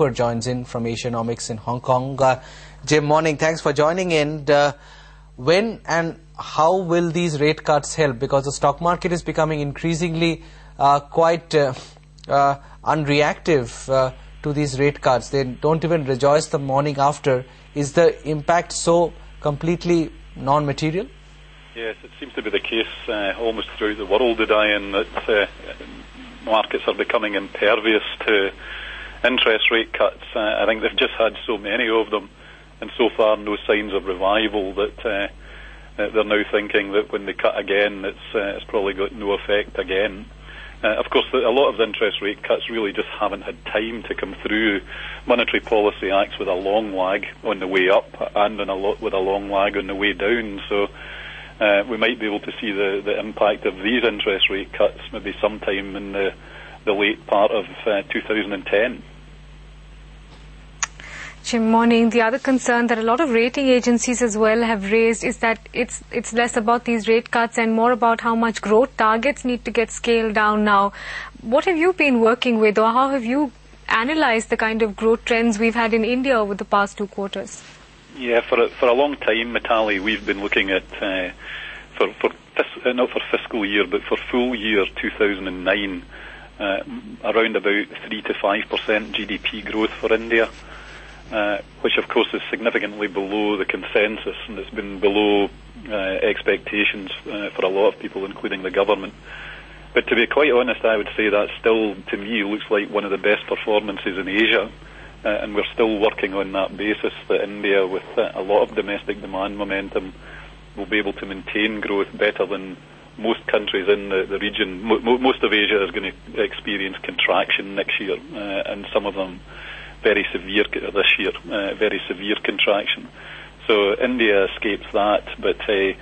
Walker joins in from Asianomics in Hong Kong. Jim, morning. Thanks for joining in. When and how will these rate cuts help? Because the stock market is becoming increasingly quite unreactive to these rate cuts. They don't even rejoice the morning after. Is the impact so completely non-material? Yes, it seems to be the case almost throughout the world, Diane, that markets are becoming impervious to interest rate cuts. I think they've just had so many of them, and so far no signs of revival, that they're now thinking that when they cut again, it's probably got no effect again. Of course, a lot of the interest rate cuts really just haven't had time to come through. Monetary policy acts with a long lag on the way up and with a long lag on the way down. So we might be able to see the impact of these interest rate cuts maybe sometime in the late part of 2010. Jim, morning. The other concern that a lot of rating agencies as well have raised is that it's less about these rate cuts and more about how much growth targets need to get scaled down now. What have you been working with, or how have you analyzed the kind of growth trends we've had in India over the past 2 quarters? Yeah, for a long time, Mitali, we've been looking at, not for fiscal year, but for full year 2009, around about 3 to 5% GDP growth for India. Which of course is significantly below the consensus, and it's been below expectations for a lot of people, including the government. But to be quite honest, I would say that still, to me, looks like one of the best performances in Asia, and we're still working on that basis that India, with a lot of domestic demand momentum, will be able to maintain growth better than most countries in the region. Most of Asia is going to experience contraction next year, and some of them very severe this year, very severe contraction. So India escapes that, but it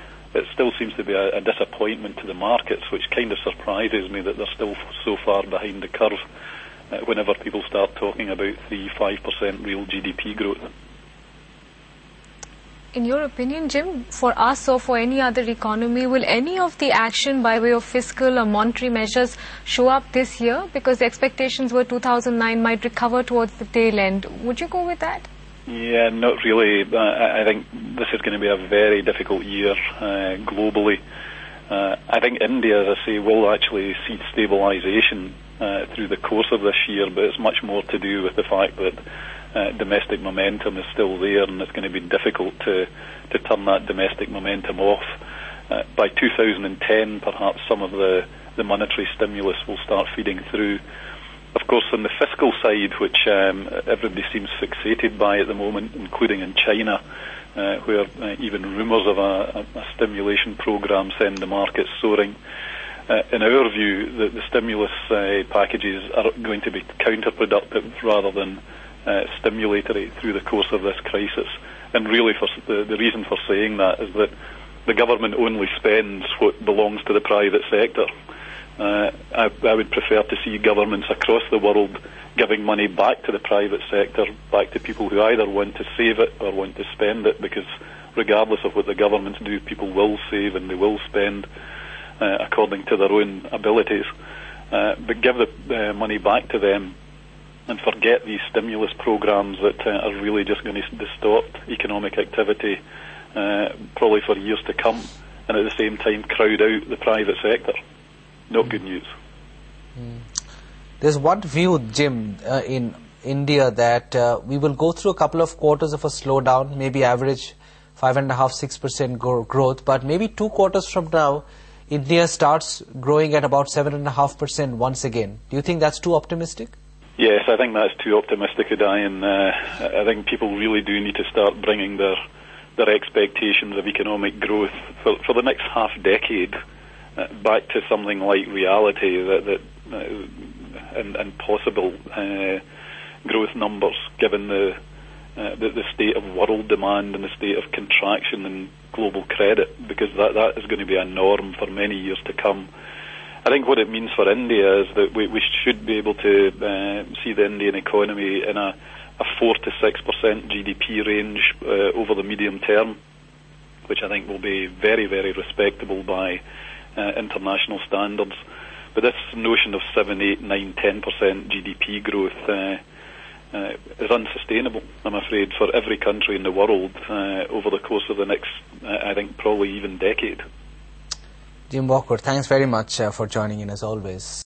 still seems to be a disappointment to the markets, which kind of surprises me that they're still so far behind the curve whenever people start talking about 3-5% real GDP growth. In your opinion, Jim, for us or for any other economy, will any of the action by way of fiscal or monetary measures show up this year? Because the expectations were 2009 might recover towards the tail end. Would you go with that? Yeah, not really. I think this is going to be a very difficult year globally. I think India, as I say, will actually see stabilisation through the course of this year, but it's much more to do with the fact that domestic momentum is still there, and it's going to be difficult to turn that domestic momentum off. By 2010, perhaps some of the monetary stimulus will start feeding through. Of course, on the fiscal side, which everybody seems fixated by at the moment, including in China, where even rumours of a stimulation programme send the market soaring. In our view, the stimulus packages are going to be counterproductive rather than stimulatory through the course of this crisis. And really, the reason for saying that is that the government only spends what belongs to the private sector. I would prefer to see governments across the world giving money back to the private sector, back to people who either want to save it or want to spend it, because regardless of what the governments do, people will save and they will spend according to their own abilities. But give the money back to them and forget these stimulus programs that are really just going to distort economic activity probably for years to come, and at the same time crowd out the private sector. Not good news. There's one view, Jim, in India that we will go through a couple of quarters of a slowdown, maybe average 5.5-6% growth, but maybe 2 quarters from now, India starts growing at about 7.5% once again. Do you think that's too optimistic? Yes, I think that's too optimistic, Diane. I think people really do need to start bringing their expectations of economic growth for the next half decade back to something like reality and possible growth numbers, given the state of world demand and the state of contraction in global credit, because that is going to be a norm for many years to come. I think what it means for India is that we should be able to see the Indian economy in a 4 to 6% GDP range over the medium term, which I think will be very, very respectable by international standards. But this notion of 7, 8, 9, 10% GDP growth is unsustainable, I'm afraid, for every country in the world over the course of the next, I think, probably even decade. Jim Walker, thanks very much for joining in as always.